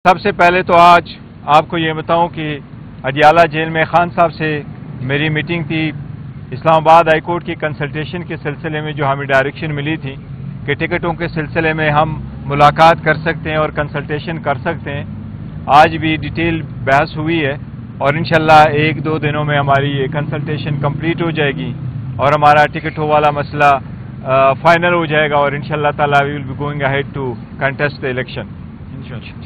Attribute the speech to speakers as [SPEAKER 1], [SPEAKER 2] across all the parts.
[SPEAKER 1] سب سے پہلے تو آج آپ کو یہ بتاؤں کہ اڈیالہ جیل میں خان صاحب سے میری میٹنگ تھی اسلام آباد ہائی کورٹ کی کنسلٹیشن کے سلسلے میں، جو ہمیں ڈائریکشن ملی تھی کہ ٹکٹوں کے سلسلے میں ہم ملاقات کر سکتے ہیں اور کنسلٹیشن کر سکتے ہیں۔ آج بھی ڈیٹیل بحث ہوئی ہے اور انشاءاللہ ایک دو دنوں میں ہماری یہ کنسلٹیشن کمپلیٹ ہو جائے گی اور ہمارا ٹکٹوں والا مسئلہ فائنل ہو جائے گا اور انشاءاللہ تعالی we will be going ahead to contest the election.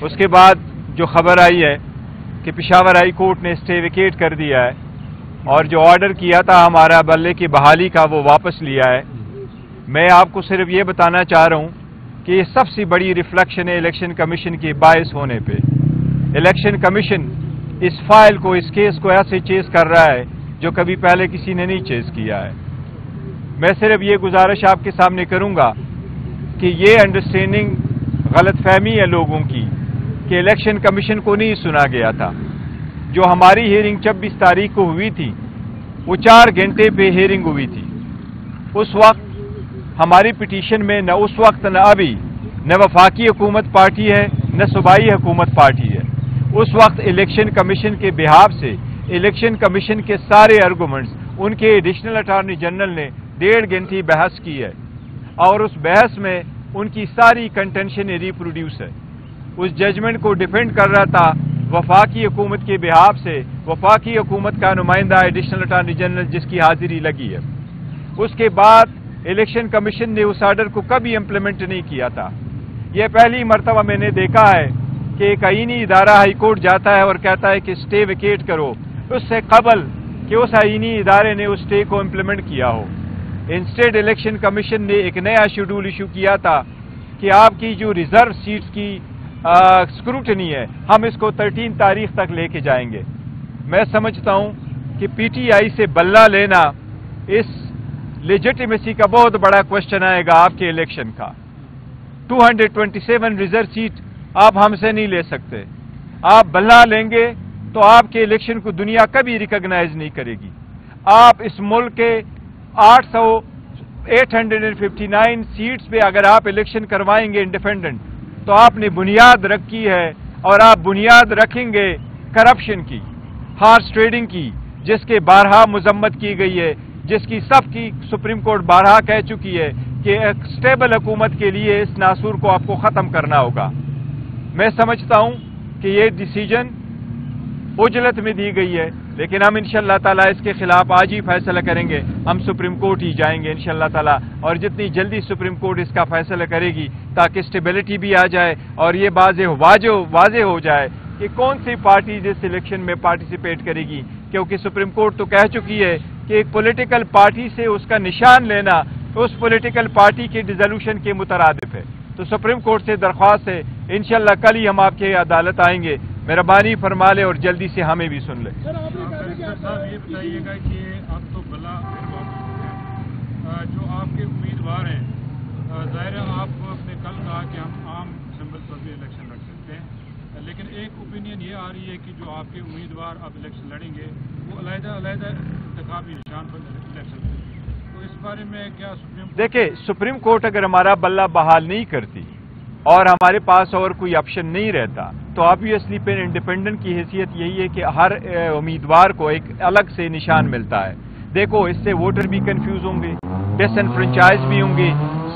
[SPEAKER 1] اس کے بعد جو خبر آئی ہے کہ پشاور ہائی کورٹ نے اسٹے ویکیٹ کر دیا ہے اور جو آرڈر کیا تھا ہمارا بلے کی بحالی کا وہ واپس لیا ہے۔ میں آپ کو صرف یہ بتانا چاہ رہا ہوں کہ یہ سب سے بڑی ریفلیکشن ہے الیکشن کمیشن کے باعث ہونے پہ۔ الیکشن کمیشن اس فائل کو، اس کیس کو ایسے چیز کر رہا ہے جو کبھی پہلے کسی نے نہیں چیز کیا ہے۔ میں صرف یہ گزارش آپ کے سامنے کروں گا کہ یہ انڈرسٹینڈنگ غلط فہمی ہے لوگوں کی کہ الیکشن کمیشن کو نہیں سنا گیا تھا۔ جو ہماری ہیئرنگ 26 تاریخ کو ہوئی تھی وہ 4 گھنٹے پہ ہیئرنگ ہوئی تھی۔ اس وقت ہماری پٹیشن میں نہ اس وقت نہ ابھی نہ وفاقی حکومت پارٹی ہے نہ صوبائی حکومت پارٹی ہے۔ اس وقت الیکشن کمیشن کے بہاف سے الیکشن کمیشن کے سارے آرگومنٹس ان کے ایڈیشنل اٹارنی جنرل نے 1.5 گھنٹے بحث کی ہے اور اس بحث میں ان کی ساری کنٹینشن ریپروڈیوس ہے۔ اس ججمنٹ کو ڈیفینڈ کر رہا تھا وفاقی حکومت کے بہاف سے وفاقی حکومت کا نمائندہ ایڈیشنل اٹارنی جنرل جس کی حاضری لگی ہے۔ اس کے بعد الیکشن کمیشن نے اس آرڈر کو کبھی امپلیمنٹ نہیں کیا تھا۔ یہ پہلی مرتبہ میں نے دیکھا ہے کہ ایک آئینی ادارہ ہائی کورٹ جاتا ہے اور کہتا ہے کہ اسٹے ویکیٹ کرو، اس سے قبل کہ اس آئینی ادارے نے اس اسٹے کو امپلیمنٹ کیا ہو۔ انسٹیڈ الیکشن کمیشن نے ایک نیا شیڈول ایشو کیا تھا کہ آپ کی جو ریزرو سیٹس کی اسکروٹنی ہے ہم اس کو 13 تاریخ تک لے کے جائیں گے۔ میں سمجھتا ہوں کہ پی ٹی آئی سے بلہ لینا اس لیجیٹیمیسی کا بہت بڑا کوشچن آئے گا آپ کے الیکشن کا۔ 227 ریزرو سیٹ آپ ہم سے نہیں لے سکتے۔ آپ بلہ لیں گے تو آپ کے الیکشن کو دنیا کبھی ریکگنائز نہیں کرے گی۔ آپ اس ملک کے 859 سیٹس پہ اگر آپ الیکشن کروائیں گے انڈیپینڈنٹ تو آپ نے بنیاد رکھی ہے اور آپ بنیاد رکھیں گے کرپشن کی، ہارس ٹریڈنگ کی، جس کے بارہا مذمت کی گئی ہے، جس کی سب کی سپریم کورٹ بارہا کہہ چکی ہے کہ ایک سٹیبل حکومت کے لیے اس ناسور کو آپ کو ختم کرنا ہوگا۔ میں سمجھتا ہوں کہ یہ ڈیسیجن اجلت میں دی گئی ہے لیکن ہم انشاءاللہ تعالیٰ اس کے خلاف آج ہی فیصلہ کریں گے۔ ہم سپریم کورٹ ہی جائیں گے انشاءاللہ تعالیٰ اور جتنی جلدی سپریم کورٹ اس کا فیصلہ کرے گی تاکہ اسٹیبلٹی بھی آ جائے اور یہ واضح ہو جائے کہ کون سی پارٹی جس الیکشن میں پارٹیسپیٹ کرے گی، کیونکہ سپریم کورٹ تو کہہ چکی ہے کہ ایک پولیٹیکل پارٹی سے اس کا نشان لینا اس پولیٹیکل پارٹی کے ڈیزولوشن کے مترادف ہے۔ تو سپریم کورٹ سے درخواست ہے انشاءاللہ کل ہی ہم آپ کے عدالت آئیں گے، مہربانی فرما لے اور جلدی سے ہمیں بھی سن لے۔
[SPEAKER 2] صاحب یہ بتائیے گا کہ اب تو بلا جو آپ کے امیدوار ہیں، ظاہر ہے آپ نے کل کہا کہ ہم عام سمبل پر بھی الیکشن لڑ سکتے ہیں، لیکن ایک اوپینین یہ آ رہی ہے کہ جو آپ کے امیدوار اب الیکشن لڑیں گے وہ علیحدہ انتخابی نشان پر الیکشن لڑیں گے، تو اس بارے میں کیا
[SPEAKER 1] دیکھیں سپریم کورٹ اگر ہمارا بلہ بحال نہیں کرتی اور ہمارے پاس اور کوئی آپشن نہیں رہتا تو آبویسلی پھر انڈیپینڈنٹ کی حیثیت یہی ہے کہ ہر امیدوار کو ایک الگ سے نشان ملتا ہے۔ دیکھو اس سے ووٹر بھی کنفیوز ہوں گے، ڈس انفرنچائز بھی ہوں گے،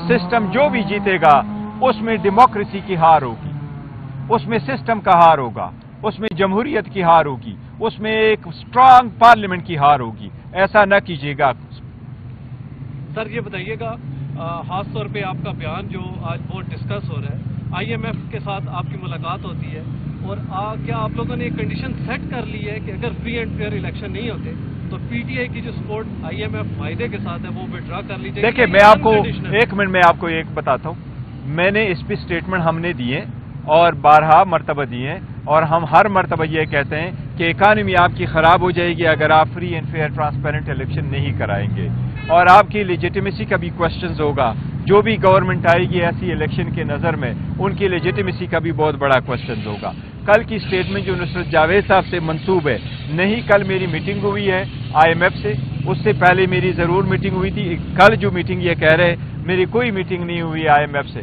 [SPEAKER 1] سسٹم جو بھی جیتے گا اس میں ڈیموکریسی کی ہار ہوگی، اس میں سسٹم کا ہار ہوگا، اس میں جمہوریت کی ہار ہوگی، اس میں ایک اسٹرانگ پارلیمنٹ کی ہار ہوگی۔ ایسا نہ کیجیے گا۔
[SPEAKER 3] سر یہ بتائیے گا خاص طور پہ آپ کا بیان جو آج بہت ڈسکس ہو رہا ہے، آئی ایم ایف کے ساتھ آپ کی ملاقات ہوتی ہے اور کیا آپ لوگوں نے ایک کنڈیشن سیٹ کر لی ہے کہ اگر فری اینڈ فیئر الیکشن نہیں ہوتے تو پی ٹی آئی کی جو سپورٹ آئی ایم ایف معاہدے کے ساتھ ہے وہ وڈرا کر لی جائے گی؟
[SPEAKER 1] دیکھیں میں آپ کو ایک منٹ میں آپ کو ایک بتاتا ہوں، میں نے اس پہ اسٹیٹمنٹ ہم نے دیے اور 12 مرتبہ دیے ہیں اور ہم ہر مرتبہ یہ کہتے ہیں کہ اکانومی آپ کی خراب ہو جائے گی اگر آپ free and fair transparent election نہیں کرائیں گے اور آپ کی لیجیٹیمیسی کا بھی کوشچنز ہوگا۔ جو بھی گورنمنٹ آئے گی ایسی الیکشن کے نظر میں ان کی لیجیٹیمیسی کا بھی بہت بڑا کوشچنز ہوگا۔ کل کی اسٹیٹمنٹ جو نصرت جاوید صاحب سے منسوب ہے نہیں، کل میری میٹنگ ہوئی ہے آئی ایم ایف سے، اس سے پہلے میری ضرور میٹنگ ہوئی تھی۔ کل جو میٹنگ یہ کہہ رہے میری کوئی میٹنگ نہیں ہوئی آئی ایم ایف سے،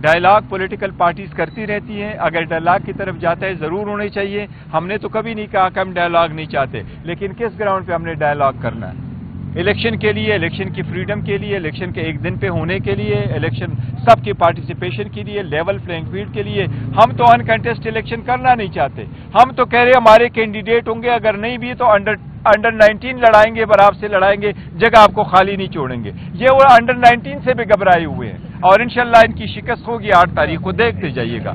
[SPEAKER 1] ڈائلاگ پولیٹیکل پارٹیز کرتی رہتی ہیں. اگر ڈائلاگ کی طرف جاتا ہے ضرور ہونے چاہیے. ہم نے تو کبھی نہیں کہا کہ ہم ڈائلاگ نہیں چاہتے, لیکن کس گراؤنڈ پہ ہم نے ڈائلاگ کرنا ہے؟ الیکشن کے لیے, الیکشن کی فریڈم کے لیے, الیکشن کے ایک دن پہ ہونے کے لیے, الیکشن سب کی پارٹیسپیشن کے لیے, لیول پلینگ فیلڈ کے لیے. ہم تو انکنٹیسٹ الیکشن کرنا نہیں چاہتے. ہم تو کہہ رہے ہیں ہمارے کینڈیڈیٹ ہوں گے, اگر نہیں بھی تو انڈر 19 لڑائیں گے, براب سے لڑائیں گے, جگہ آپ کو خالی نہیں چھوڑیں گے. یہ وہ انڈر 19 سے بھی گھبرائے ہوئے ہیں, اور انشاءاللہ ان کی شکست ہوگی 8 تاریخ کو, دیکھتے جائیے گا.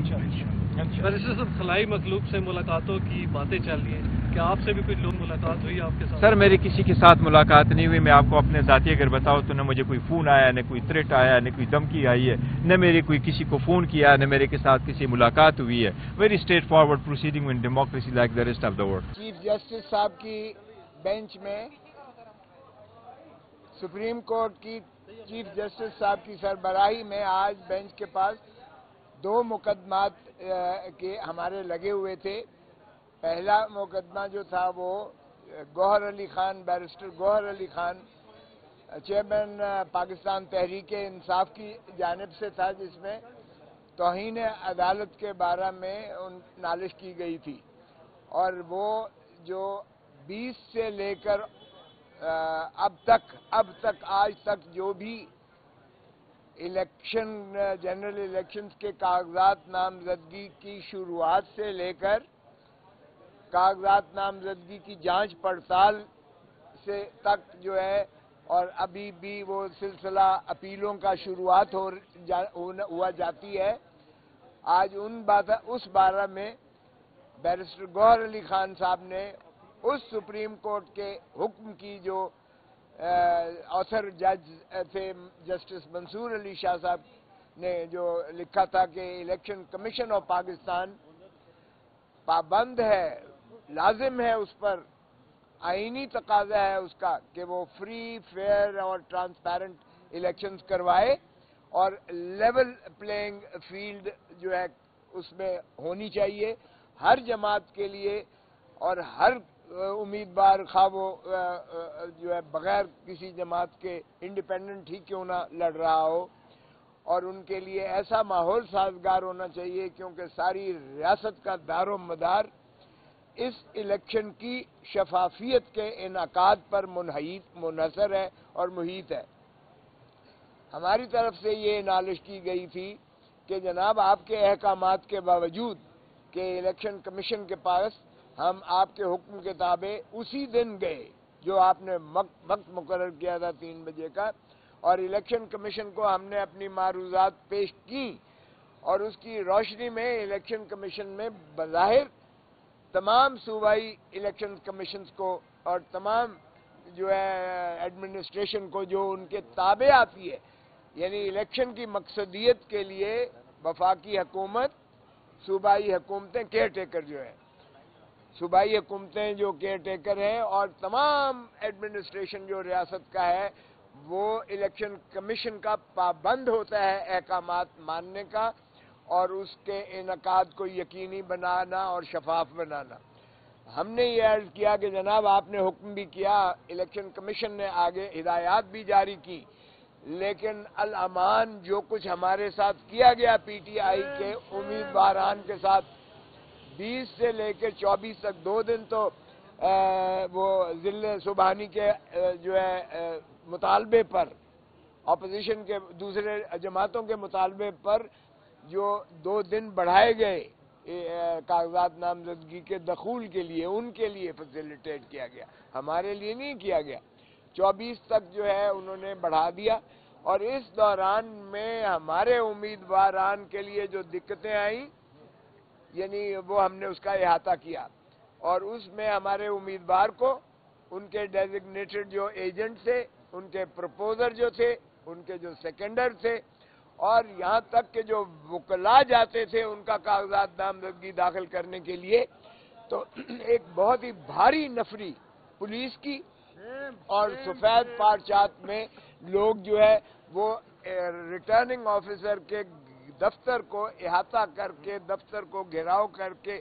[SPEAKER 3] بیرسٹر صاحب, خلائی مخلوق سے ملاقاتوں کی باتیں چل رہی ہیں, کیا آپ سے بھی کوئی لوگ ملاقات ہوئی آپ کے ساتھ؟
[SPEAKER 1] سر میری کسی کے ساتھ ملاقات نہیں ہوئی. میں آپ کو اپنے ذاتی اگر بتاؤں تو نہ مجھے کوئی فون آیا, نہ کوئی تھریٹ آیا, نہ کوئی دھمکی آئی ہے, نہ میری کوئی کسی کو فون کیا, نہ میرے کے ساتھ کسی ملاقات ہوئی ہے. Very straight forward proceeding in democracy like the rest of the world.
[SPEAKER 4] Chief justice صاحب کی بینچ میں سپریم کورٹ کی چیف جسٹس صاحب کی سربراہی میں آج بینچ کے پاس 2 مقدمات کے ہمارے لگے ہوئے تھے. پہلا مقدمہ جو تھا وہ گوہر علی خان, بیرسٹر گوہر علی خان, چیئرمین پاکستان تحریک انصاف کی جانب سے تھا, جس میں توہین عدالت کے بارے میں نالش کی گئی تھی. اور وہ جو 20 سے لے کر اب تک آج تک جو بھی الیکشن, جنرل الیکشنز کے کاغذات نامزدگی کی شروعات سے لے کر کاغذات نامزدگی کی جانچ پڑتال سے تک جو ہے, اور ابھی بھی وہ سلسلہ اپیلوں کا شروعات ہوا جاتی ہے. آج اس بارے میں بیرسٹر گوہر علی خان صاحب نے اس سپریم کورٹ کے حکم کی جو آتھر جج تھے جسٹس منصور علی شاہ صاحب نے جو لکھا تھا کہ الیکشن کمیشن آف پاکستان پابند ہے, لازم ہے اس پر, آئینی تقاضا ہے اس کا کہ وہ فری, فیئر اور ٹرانسپیرنٹ الیکشنز کروائے, اور لیول پلینگ فیلڈ جو ہے اس میں ہونی چاہیے ہر جماعت کے لیے, اور ہر امیدوار خواہ وہ جو ہے بغیر کسی جماعت کے انڈیپینڈنٹ ہی کیوں نہ لڑ رہا ہو, اور ان کے لیے ایسا ماحول سازگار ہونا چاہیے کیونکہ ساری ریاست کا دار و مدار اس الیکشن کی شفافیت کے انعقاد پر منحصر ہے اور محیط ہے. ہماری طرف سے یہ نالش کی گئی تھی کہ جناب آپ کے احکامات کے باوجود کہ الیکشن کمیشن کے پاس ہم آپ کے حکم کے تابع اسی دن گئے جو آپ نے وقت مقرر کیا تھا 3 بجے کا, اور الیکشن کمیشن کو ہم نے اپنی معروضات پیش کی, اور اس کی روشنی میں الیکشن کمیشن میں بظاہر تمام صوبائی الیکشن کمیشنز کو اور تمام جو ہے ایڈمنسٹریشن کو جو ان کے تابع آتی ہے, یعنی الیکشن کی مقصدیت کے لیے وفاقی حکومت, صوبائی حکومتیں, کیئر ٹیکر جو ہیں, صوبائی حکومتیں جو کیئر ٹیکر ہیں, اور تمام ایڈمنسٹریشن جو ریاست کا ہے وہ الیکشن کمیشن کا پابند ہوتا ہے احکامات ماننے کا اور اس کے انعقاد کو یقینی بنانا اور شفاف بنانا. ہم نے یہ عرض کیا کہ جناب آپ نے حکم بھی کیا, الیکشن کمیشن نے آگے ہدایات بھی جاری کی, لیکن الامان جو کچھ ہمارے ساتھ کیا گیا پی ٹی آئی کے امیدواران کے ساتھ 20 سے لے کے 24 تک 2 دن تو وہ ضلع سبحانی کے جو ہے مطالبے پر, اپوزیشن کے دوسرے جماعتوں کے مطالبے پر جو 2 دن بڑھائے گئے کاغذات نامزدگی کے دخول کے لیے, ان کے لیے فیسیلیٹیٹ کیا گیا, ہمارے لیے نہیں کیا گیا. 24 تک جو ہے انہوں نے بڑھا دیا, اور اس دوران میں ہمارے امیدواران کے لیے جو دقتیں آئیں یعنی وہ ہم نے اس کا احاطہ کیا, اور اس میں ہمارے امیدوار کو ان کے ڈیزگنیٹڈ جو ایجنٹ تھے, ان کے پروپوزر جو تھے, ان کے جو سیکنڈر تھے, اور یہاں تک کہ جو وکلا جاتے تھے ان کا کاغذات نامزدگی داخل کرنے کے لیے, تو ایک بہت ہی بھاری نفری پولیس کی اور سفید پارچات میں لوگ جو ہے وہ ریٹرننگ آفیسر کے دفتر کو احاطہ کر کے, دفتر کو گھیراؤ کر کے,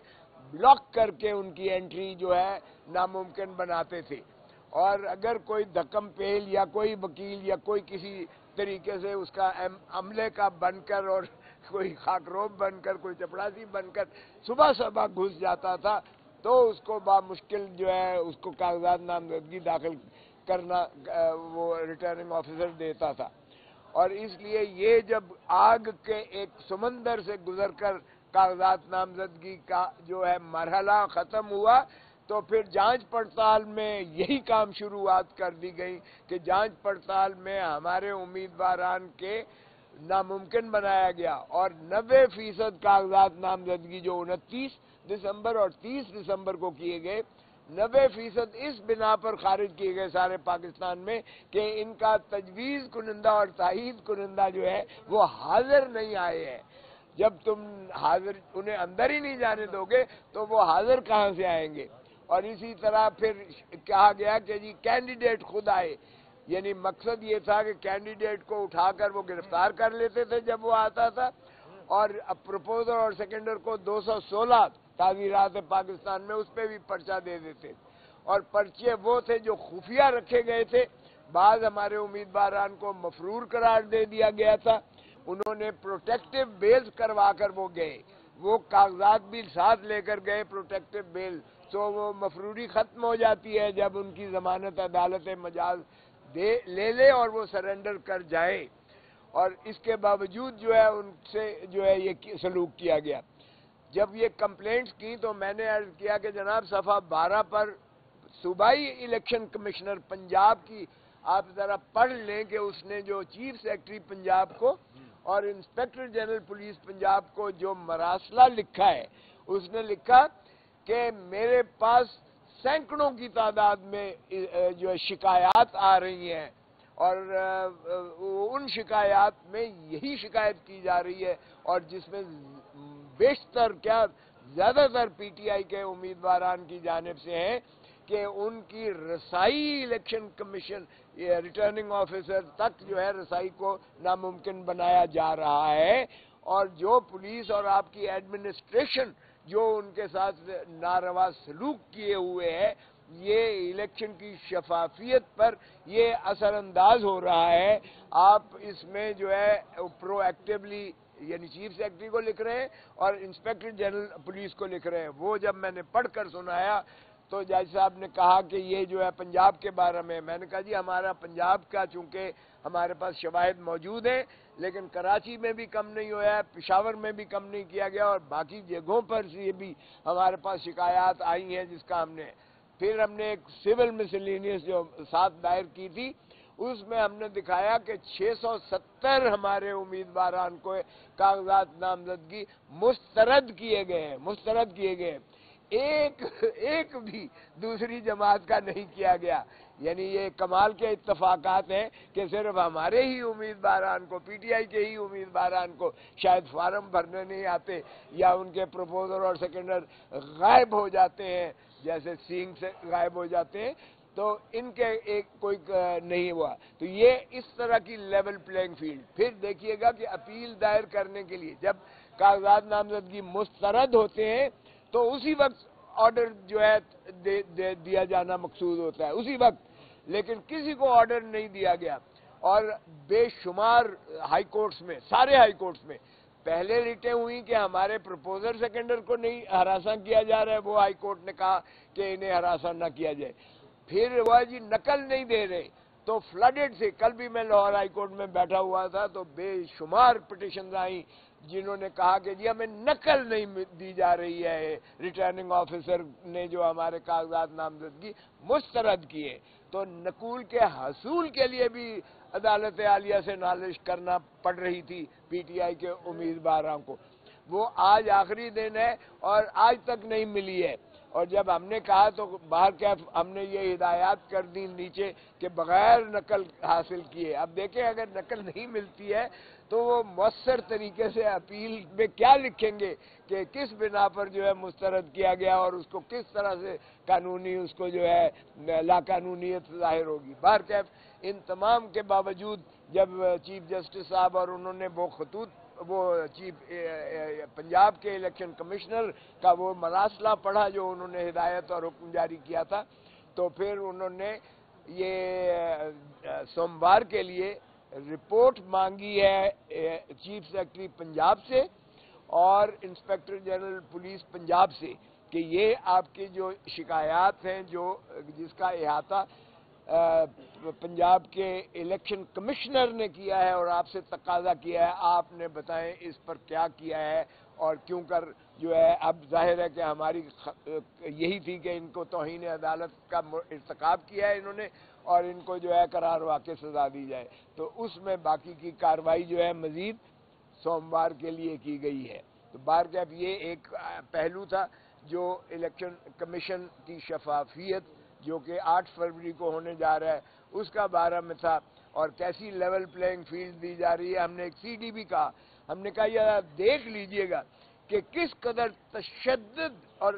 [SPEAKER 4] بلاک کر کے ان کی انٹری جو ہے ناممکن بناتے تھے. اور اگر کوئی دھکم پیل یا کوئی وکیل یا کوئی کسی طریقے سے اس کا عملے کا بن کر اور کوئی خاکروب بن کر کوئی چپڑاسی بن کر صبح صبح گھس جاتا تھا تو اس کو بامشکل جو ہے اس کو کاغذات نامزدگی داخل کرنا وہ ریٹرننگ آفیسر دیتا تھا. اور اس لیے یہ جب آگ کے ایک سمندر سے گزر کر کاغذات نامزدگی کا جو ہے مرحلہ ختم ہوا تو پھر جانچ پڑتال میں یہی کام شروعات کر دی گئی کہ جانچ پڑتال میں ہمارے امیدواران کے ناممکن بنایا گیا اور 90% کاغذات نامزدگی جو 29 دسمبر اور 30 دسمبر کو کیے گئے 90% اس بنا پر خارج کیے گئے سارے پاکستان میں کہ ان کا تجویز کنندہ اور تائید کنندہ جو ہے وہ حاضر نہیں آئے ہیں. جب تم حاضر انہیں اندر ہی نہیں جانے دو گے تو وہ حاضر کہاں سے آئیں گے. اور اسی طرح پھر کہا گیا کہ جی کینڈیڈیٹ خود آئے، یعنی مقصد یہ تھا کہ کینڈیڈیٹ کو اٹھا کر وہ گرفتار کر لیتے تھے جب وہ آتا تھا اور پروپوزر اور سیکنڈر کو 216 تعزیرات پاکستان میں اس پہ بھی پرچہ دے دیتے. اور پرچے وہ تھے جو خفیہ رکھے گئے تھے. بعض ہمارے امیدواران کو مفرور قرار دے دیا گیا تھا، انہوں نے پروٹیکٹیو بیل کروا کر وہ گئے، وہ کاغذات بھی ساتھ لے کر گئے پروٹیکٹیو بیل، تو وہ مفروری ختم ہو جاتی ہے جب ان کی ضمانت عدالت مجاز لے لے اور وہ سرنڈر کر جائے. اور اس کے باوجود جو ہے ان سے جو ہے یہ سلوک کیا گیا. جب یہ کمپلینٹس کی تو میں نے عرض کیا کہ جناب صفحہ 12 پر صوبائی الیکشن کمشنر پنجاب کی آپ ذرا پڑھ لیں کہ اس نے جو چیف سیکرٹری پنجاب کو اور انسپیکٹر جنرل پولیس پنجاب کو جو مراسلہ لکھا ہے، اس نے لکھا کہ میرے پاس سینکڑوں کی تعداد میں جو شکایات آ رہی ہیں اور ان شکایات میں یہی شکایت کی جا رہی ہے اور جس میں بیشتر کیا زیادہ تر پی ٹی آئی کے امیدواران کی جانب سے ہیں کہ ان کی رسائی الیکشن کمیشن ریٹرننگ آفیسر تک جو ہے رسائی کو ناممکن بنایا جا رہا ہے. اور جو پولیس اور آپ کی ایڈمنسٹریشن جو ان کے ساتھ ناروا سلوک کیے ہوئے ہے، یہ الیکشن کی شفافیت پر یہ اثر انداز ہو رہا ہے. آپ اس میں جو ہے پرو ایکٹیولی یعنی چیف سیکرٹری کو لکھ رہے ہیں اور انسپیکٹر جنرل پولیس کو لکھ رہے ہیں. وہ جب میں نے پڑھ کر سنایا تو جج صاحب نے کہا کہ یہ جو ہے پنجاب کے بارے میں نے کہا جی ہمارا پنجاب کا چونکہ ہمارے پاس شواہد موجود ہیں لیکن کراچی میں بھی کم نہیں ہوا ہے، پشاور میں بھی کم نہیں کیا گیا اور باقی جگہوں پر یہ بھی ہمارے پاس شکایات آئی ہیں جس کا ہم نے ایک سول مسلینیس جو ساتھ دائر کی تھی اس میں ہم نے دکھایا کہ 670 ہمارے امیدواران کو کاغذات نامزدگی مسترد کیے گئے. ایک بھی دوسری جماعت کا نہیں کیا گیا. یعنی یہ کمال کے اتفاقات ہیں کہ صرف ہمارے ہی امیدواران کو پی ٹی آئی کے ہی امیدواران کو شاید فارم بھرنے نہیں آتے یا ان کے پروپوزر اور سیکنڈر غائب ہو جاتے ہیں جیسے سینگ سے غائب ہو جاتے ہیں تو ان کے ایک کوئی نہیں ہوا. تو یہ اس طرح کی لیول پلینگ فیلڈ. پھر دیکھیے گا کہ اپیل دائر کرنے کے لیے جب کاغذات نامزدگی مسترد ہوتے ہیں تو اسی وقت آرڈر جو ہے دیا جانا مقصود ہوتا ہے اسی وقت، لیکن کسی کو آرڈر نہیں دیا گیا. اور بے شمار ہائی کورٹس میں سارے ہائی کورٹس میں پہلے ریٹیں ہوئی کہ ہمارے پروپوزر سیکنڈر کو نہیں ہراساں کیا جا رہا ہے، وہ ہائی کورٹ نے کہا کہ انہیں ہراساں نہ کیا جائے. پھر وہ جی نقل نہیں دے رہے تو فلڈڈ سے کل بھی میں لاہور ہائی کورٹ میں بیٹھا ہوا تھا تو بے شمار پٹیشنز آئیں جنہوں نے کہا کہ جی ہمیں نقل نہیں دی جا رہی ہے، ریٹرننگ آفیسر نے جو ہمارے کاغذات نامزدگی مسترد کیے. تو نقول کے حصول کے لیے بھی عدالت عالیہ سے نالش کرنا پڑ رہی تھی پی ٹی آئی کے امیدواروں کو. وہ آج آخری دن ہے اور آج تک نہیں ملی ہے. اور جب ہم نے کہا تو باہر کیف ہم نے یہ ہدایات کر دی نیچے کہ بغیر نقل حاصل کیے. اب دیکھیں اگر نقل نہیں ملتی ہے تو وہ مؤثر طریقے سے اپیل میں کیا لکھیں گے کہ کس بنا پر جو ہے مسترد کیا گیا اور اس کو کس طرح سے قانونی اس کو جو ہے لا قانونیت ظاہر ہوگی. باہر کیف ان تمام کے باوجود جب چیف جسٹس صاحب اور انہوں نے وہ چیف پنجاب کے الیکشن کمشنر کا وہ مراسلہ پڑھا جو انہوں نے ہدایت اور حکم جاری کیا تھا تو پھر انہوں نے یہ سوموار کے لیے رپورٹ مانگی ہے چیف سیکرٹری پنجاب سے اور انسپیکٹر جنرل پولیس پنجاب سے کہ یہ آپ کی جو شکایات ہیں جس کا احاطہ پنجاب کے الیکشن کمشنر نے کیا ہے اور آپ سے تقاضا کیا ہے، آپ نے بتائیں اس پر کیا کیا ہے اور کیوں کر جو ہے اب ظاہر ہے کہ ہماری یہی تھی کہ ان کو توہین عدالت کا ارتکاب کیا ہے انہوں نے اور ان کو جو ہے قرار واقع سزا دی جائے، تو اس میں باقی کی کارروائی جو ہے مزید سوموار کے لیے کی گئی ہے۔ تو بہرکیف یہ ایک پہلو تھا جو الیکشن کمیشن کی شفافیت جو کہ 8 فروری کو ہونے جا رہا ہے اس کا بارے میں تھا، اور کیسی لیول پلینگ فیلڈ دی جا رہی ہے۔ ہم نے ایک سی ڈی بھی کہا، ہم نے کہا یہ دیکھ لیجئے گا کہ کس قدر تشدد اور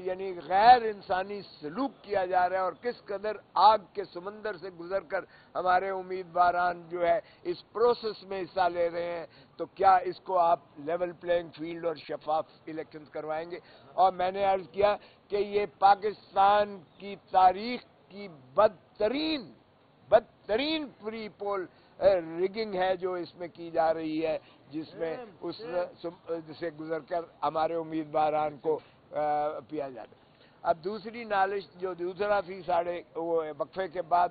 [SPEAKER 4] یعنی غیر انسانی سلوک کیا جا رہا ہے اور کس قدر آگ کے سمندر سے گزر کر ہمارے امیدواران جو ہے اس پروسیس میں حصہ لے رہے ہیں، تو کیا اس کو آپ لیول پلینگ فیلڈ اور شفاف الیکشنز کروائیں گے؟ اور میں نے عرض کیا کہ یہ پاکستان کی تاریخ کی بدترین پری پول ریگنگ ہے جو اس میں کی جا رہی ہے، جس میں اس سے گزر کر ہمارے امیدواران کو پیا جاتا ہے۔ اب دوسری نالش جو دوسرا تھی وہ وقفے کے بعد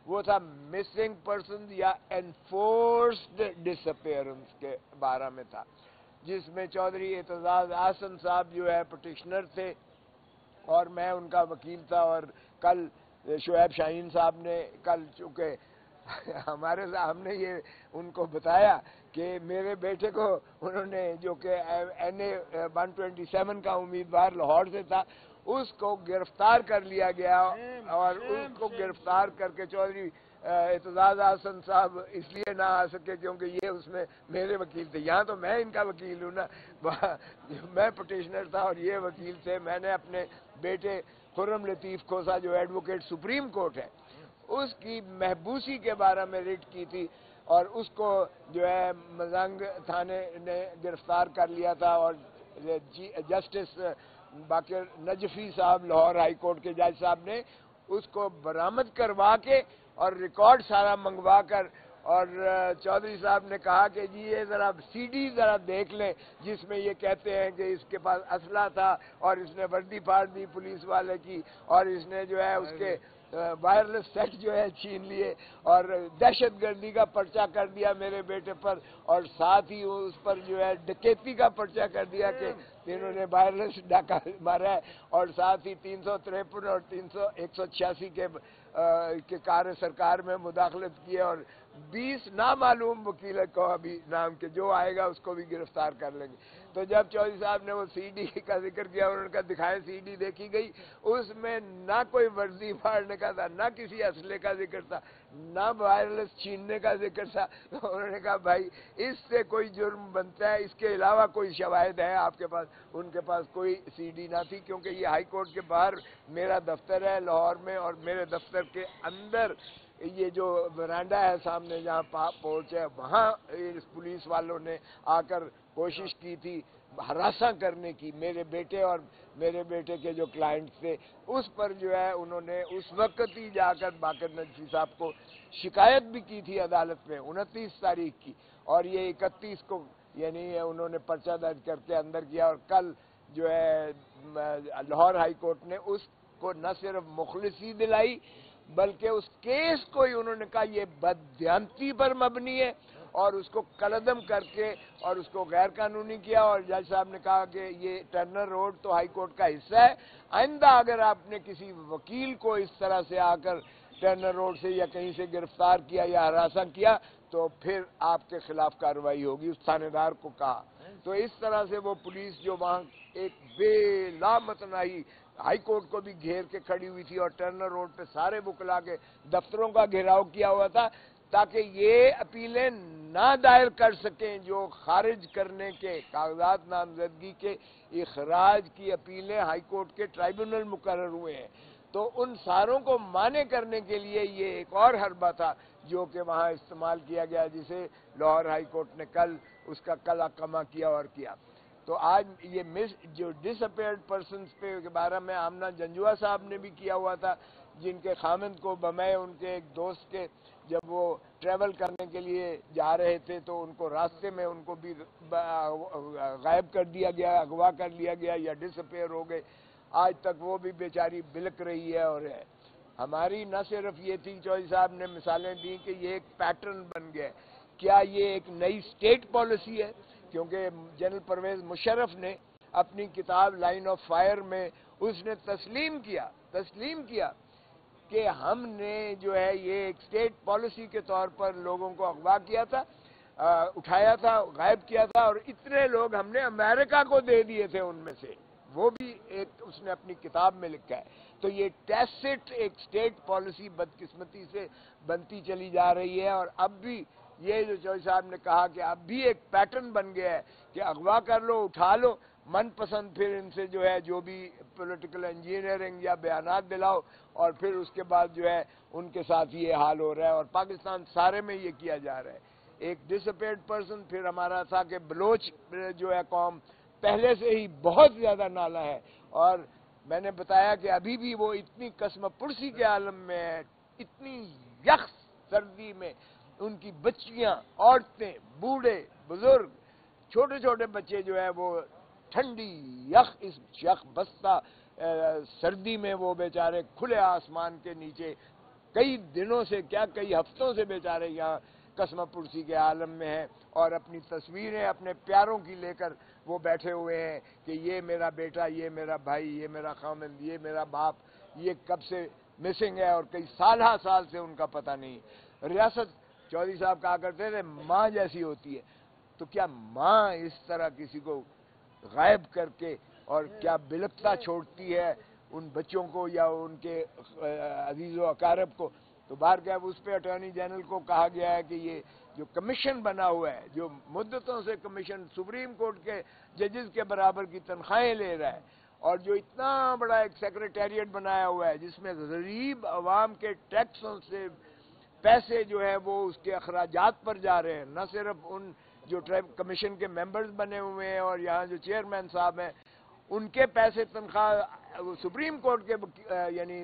[SPEAKER 4] وہ تھا مسنگ پرسنز یا انفورسڈ ڈس اپیئرنس کے بارے میں تھا، جس میں چودھری اعتزاز احسن صاحب جو ہے پٹیشنر تھے اور میں ان کا وکیل تھا، اور کل شعیب شاہین صاحب نے کل چونکہ ہم نے یہ ان کو بتایا کہ میرے بیٹے کو انہوں نے جو کہ NA 127 کا امیدوار لاہور سے تھا اس کو گرفتار کر لیا گیا، اور اس کو گرفتار کر کے چودھری اعتزاز احسن صاحب اس لیے نہ آ سکے کیونکہ یہ اس میں میرے وکیل تھے، یہاں تو میں ان کا وکیل ہوں نا، میں پٹیشنر تھا اور یہ وکیل تھے۔ میں نے اپنے بیٹے خرم لطیف کھوسا جو ایڈوکیٹ سپریم کورٹ ہے اس کی محبوسی کے بارے میں ریٹ کی تھی، اور اس کو جو ہے مزنگ تھانے نے گرفتار کر لیا تھا، اور جسٹس باقر نجفی صاحب لاہور ہائی کورٹ کے جج صاحب نے اس کو برآمد کروا کے اور ریکارڈ سارا منگوا کر، اور چودھری صاحب نے کہا کہ جی یہ ذرا سی ڈی ذرا دیکھ لیں جس میں یہ کہتے ہیں کہ اس کے پاس اسلحہ تھا اور اس نے وردی پھاڑ دی پولیس والے کی، اور اس نے جو ہے اس کے وائرلیس سیٹ جو ہے چھین لیے اور دہشت گردی کا پرچہ کر دیا میرے بیٹے پر، اور ساتھ ہی اس پر جو ہے ڈکیتی کا پرچہ کر دیا کہ انہوں نے وائرلیس ڈاکہ مارا ہے، اور ساتھ ہی 353 اور 186 کے کار سرکار میں مداخلت کی ہے، اور 20 نامعلوم وکیل کو ابھی نام کے جو آئے گا اس کو بھی گرفتار کر لیں گے۔ تو جب چودھری صاحب نے وہ سی ڈی کا ذکر کیا، انہوں نے کہا دکھائے سی ڈی، دیکھی گئی، اس میں نہ کوئی ورزی پھاڑنے کا تھا، نہ کسی اسلحے کا ذکر تھا، نہ وائرلیس چھیننے کا ذکر تھا۔ تو انہوں نے کہا بھائی اس سے کوئی جرم بنتا ہے، اس کے علاوہ کوئی شواہد ہے آپ کے پاس؟ ان کے پاس کوئی سی ڈی نہ تھی، کیونکہ یہ ہائی کورٹ کے باہر میرا دفتر ہے لاہور میں، اور میرے دفتر کے اندر یہ جو برانڈا ہے سامنے جہاں پہنچ ہے وہاں پولیس والوں نے آ کر کوشش کی تھی ہراساں کرنے کی میرے بیٹے اور میرے بیٹے کے جو کلائنٹس تھے، اس پر جو ہے انہوں نے اس وقت ہی جا کر باقر نجفی صاحب کو شکایت بھی کی تھی عدالت میں 29 تاریخ کی، اور یہ 31 کو یعنی انہوں نے پرچہ درج کر کے اندر کیا، اور کل جو ہے لاہور ہائی کورٹ نے اس کو نہ صرف مخلصی دلائی بلکہ اس کیس کو ہی انہوں نے کہا یہ بددیانتی پر مبنی ہے، اور اس کو کالعدم کر کے اور اس کو غیر قانونی کیا، اور جج صاحب نے کہا کہ یہ ٹرنر روڈ تو ہائی کورٹ کا حصہ ہے، آئندہ اگر آپ نے کسی وکیل کو اس طرح سے آ کر ٹرنر روڈ سے یا کہیں سے گرفتار کیا یا ہراساں کیا تو پھر آپ کے خلاف کارروائی ہوگی، اس تھانے دار کو کہا۔ تو اس طرح سے وہ پولیس جو وہاں ایک بے لامتناہی ہائی کورٹ کو بھی گھیر کے کھڑی ہوئی تھی، اور ٹرنر روڈ پہ سارے وکلاء کے دفتروں کا گھیراؤ کیا ہوا تھا تاکہ یہ اپیلیں نہ دائر کر سکیں جو خارج کرنے کے کاغذات نامزدگی کے اخراج کی اپیلیں ہائی کورٹ کے ٹرائیبونل مقرر ہوئے ہیں۔ تو ان ساروں کو مانع کرنے کے لیے یہ ایک اور حربہ تھا جو کہ وہاں استعمال کیا گیا، جسے لاہور ہائی کورٹ نے کل اس کا کلعقمہ کیا اور کیا۔ تو آج یہ جو ڈس اپیئرڈ پرسنز پہ کے بارے میں آمنہ جنجوہ صاحب نے بھی کیا ہوا تھا جن کے خامند کو بمے ان کے ایک دوست کے جب وہ ٹریول کرنے کے لیے جا رہے تھے تو ان کو راستے میں ان کو بھی غائب کر دیا گیا، اغوا کر لیا گیا یا ڈس اپیئر ہو گئے. آج تک وہ بھی بیچاری بلک رہی ہے. اور ہماری نہ صرف یہ تھی، چودھری صاحب نے مثالیں دی کہ یہ ایک پیٹرن بن گیا. کیا یہ ایک نئی اسٹیٹ پالیسی ہے؟ کیونکہ جنرل پرویز مشرف نے اپنی کتاب لائن آف فائر میں اس نے تسلیم کیا کہ ہم نے جو ہے یہ ایک اسٹیٹ پالیسی کے طور پر لوگوں کو اغوا کیا تھا، اٹھایا تھا، غائب کیا تھا، اور اتنے لوگ ہم نے امریکہ کو دے دیے تھے ان میں سے. وہ بھی ایک اس نے اپنی کتاب میں لکھا ہے. تو یہ ٹیسٹ ایک اسٹیٹ پالیسی بدقسمتی سے بنتی چلی جا رہی ہے. اور اب بھی یہ جو چودھری صاحب نے کہا کہ اب بھی ایک پیٹرن بن گیا ہے کہ اغوا کر لو، اٹھا لو، من پسند پھر ان سے جو ہے جو بھی پولیٹیکل انجینئرنگ یا بیانات دلاؤ، اور پھر اس کے بعد جو ہے ان کے ساتھ یہ حال ہو رہا ہے. اور پاکستان سارے میں یہ کیا جا رہا ہے. ایک ڈس اپیئرڈ پرسن پھر ہمارا تھا کہ بلوچ جو ہے قوم پہلے سے ہی بہت زیادہ نالا ہے. اور میں نے بتایا کہ ابھی بھی وہ اتنی قسم پرسی کے عالم میں ہے، اتنی یخ سردی میں ان کی بچیاں، عورتیں، بوڑھے، بزرگ، چھوٹے چھوٹے بچے جو ہے وہ ٹھنڈی یخ بستہ سردی میں وہ بیچارے کھلے آسمان کے نیچے کئی دنوں سے، کیا کئی ہفتوں سے بیچارے یہاں قسم پرسی کے عالم میں ہیں. اور اپنی تصویریں اپنے پیاروں کی لے کر وہ بیٹھے ہوئے ہیں کہ یہ میرا بیٹا، یہ میرا بھائی، یہ میرا خامند، یہ میرا باپ، یہ کب سے مسنگ ہے اور کئی سال سے ان کا پتہ نہیں. ریاست چودھری صاحب کہا کرتے تھے ماں جیسی ہوتی ہے. تو کیا ماں اس طرح کسی کو غائب کر کے اور کیا بلکتا چھوڑتی ہے ان بچوں کو یا ان کے عزیز و اقارب کو؟ تو باہر کیا اس پہ اٹارنی جنرل کو کہا گیا ہے کہ یہ جو کمیشن بنا ہوا ہے، جو مدتوں سے کمیشن سپریم کورٹ کے ججز کے برابر کی تنخواہیں لے رہا ہے، اور جو اتنا بڑا ایک سیکریٹریٹ بنایا ہوا ہے جس میں غریب عوام کے ٹیکسوں سے پیسے جو ہے وہ اس کے اخراجات پر جا رہے ہیں، نہ صرف ان جو کمیشن کے ممبرز بنے ہوئے ہیں اور یہاں جو چیئرمین صاحب ہیں ان کے پیسے تنخواہ سپریم کورٹ کے یعنی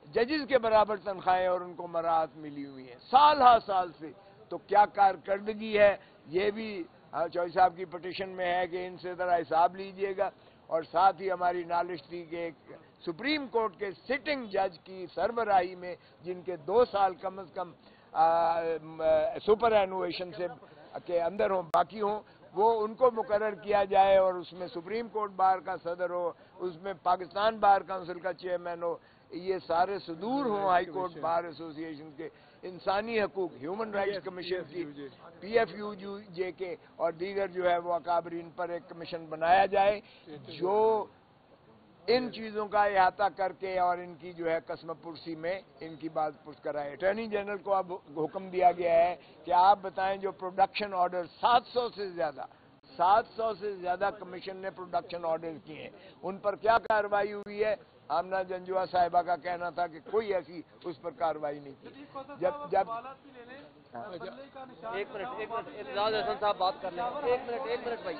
[SPEAKER 4] ججز کے برابر تنخواہیں اور ان کو مراعات ملی ہوئی ہیں سال سے. تو کیا کارکردگی ہے؟ یہ بھی چودھری صاحب کی پٹیشن میں ہے کہ ان سے ذرا حساب لیجئے گا. اور ساتھ ہی ہماری نالش تھی کہ ایک سپریم کورٹ کے سٹنگ جج کی سربراہی میں جن کے 2 سال کم از کم سپر اینویشن سے کے اندر ہوں، باقی ہوں، وہ ان کو مقرر کیا جائے اور اس میں سپریم کورٹ بار کا صدر ہو، اس میں پاکستان بار کونسل کا چیئرمین ہو، یہ سارے صدور ہوں ہائی کورٹ بار ایسوسی ایشن کے، انسانی حقوق ہیومن رائٹس کمیشن کی، پی ایف یو جے کے اور دیگر جو ہے وہ اکابرین پر ایک کمیشن بنایا جائے جو ان چیزوں کا احاطہ کر کے اور ان کی جو ہے قسم پرسی میں ان کی بات پرس کرائے. اٹارنی جنرل کو اب حکم دیا گیا ہے کہ آپ بتائیں جو پروڈکشن آرڈر 700 سے زیادہ کمیشن نے پروڈکشن آرڈر کیے ہیں، ان پر کیا کارروائی ہوئی ہے؟ آمنہ جنجوعہ صاحبہ کا کہنا تھا کہ کوئی ایسی اس پر کارروائی نہیں کی. جب
[SPEAKER 5] ایک منٹ اعتزاز احسن صاحب بات کر لیں. ایک منٹ بھائی،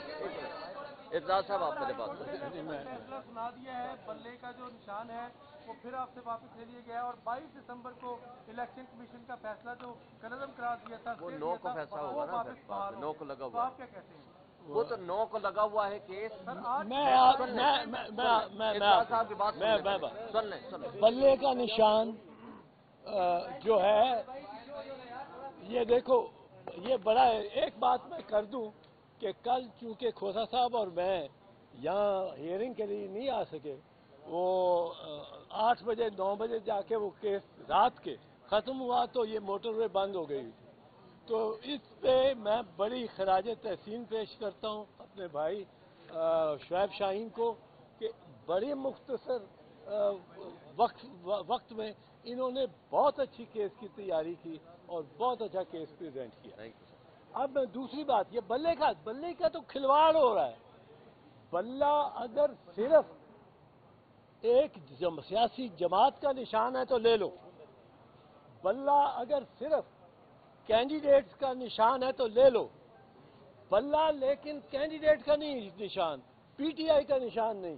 [SPEAKER 5] اعتزاز صاحب آپ پہلے بات کریں.
[SPEAKER 3] فیصلہ سنا دیا ہے، بلے کا جو نشان ہے وہ پھر آپ سے واپس لے لیا گیا ہے، اور 22 دسمبر کو الیکشن کمیشن کا فیصلہ جو کنظم قرار دیا تھا
[SPEAKER 5] وہ 9 کو فیصلہ ہوگا نا، پھر 9 کو لگا ہوا ہے.
[SPEAKER 3] آپ کیا کہتے ہیں؟
[SPEAKER 5] وہ تو 9 کو لگا ہوا ہے کیس.
[SPEAKER 6] بلے کا نشان جو ہے یہ دیکھو، یہ بڑا ہے. ایک بات میں کر دوں کہ کل چونکہ کھوسا صاحب اور میں یہاں ہیئرنگ کے لیے نہیں آ سکے، وہ 8 بجے 9 بجے جا کے وہ کیس رات کے ختم ہوا تو یہ موٹر وے بند ہو گئی تھی. تو اس پہ میں بڑی خراج تحسین پیش کرتا ہوں اپنے بھائی شعیب شاہین کو کہ بڑی مختصر وقت میں انہوں نے بہت اچھی کیس کی تیاری کی اور بہت اچھا کیس پریزنٹ کیا. اب دوسری بات، یہ بلے کا تو کھلواڑ ہو رہا ہے. بلہ اگر صرف ایک سیاسی جماعت کا نشان ہے تو لے لو، بلہ اگر صرف کینڈیڈیٹس کا نشان ہے تو لے لو، بلہ لیکن کینڈیڈیٹ کا نہیں نشان، پی ٹی آئی کا نشان نہیں،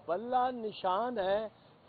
[SPEAKER 6] بلہ نشان ہے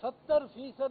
[SPEAKER 6] 70%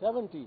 [SPEAKER 6] 70,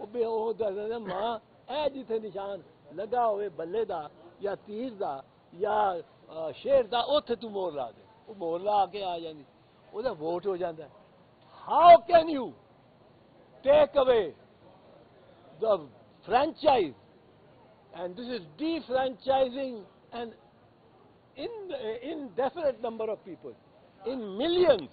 [SPEAKER 6] ਉਹ ਦੱਸਦੇ ਮਾਂ ਇਹ ਜਿੱਥੇ ਨਿਸ਼ਾਨ ਲੱਗਾ ਹੋਵੇ ਬੱਲੇ ਦਾ ਜਾਂ ਤੀਰ ਦਾ ਜਾਂ ਸ਼ੇਰ ਦਾ ਉੱਥੇ ਤੂੰ ਮੋਹਰ ਲਾ ਦੇ, ਉਹ ਮੋਹਰ ਲਾ ਕੇ ਆ ਜਾਂਦੀ, ਉਹਦਾ ਵੋਟ ਹੋ ਜਾਂਦਾ। ਹਾਊ ਕੈਨ ਯੂ ਟੇਕ ਅਵੇ the franchise, and this is defranchising an indefinite number of people in millions.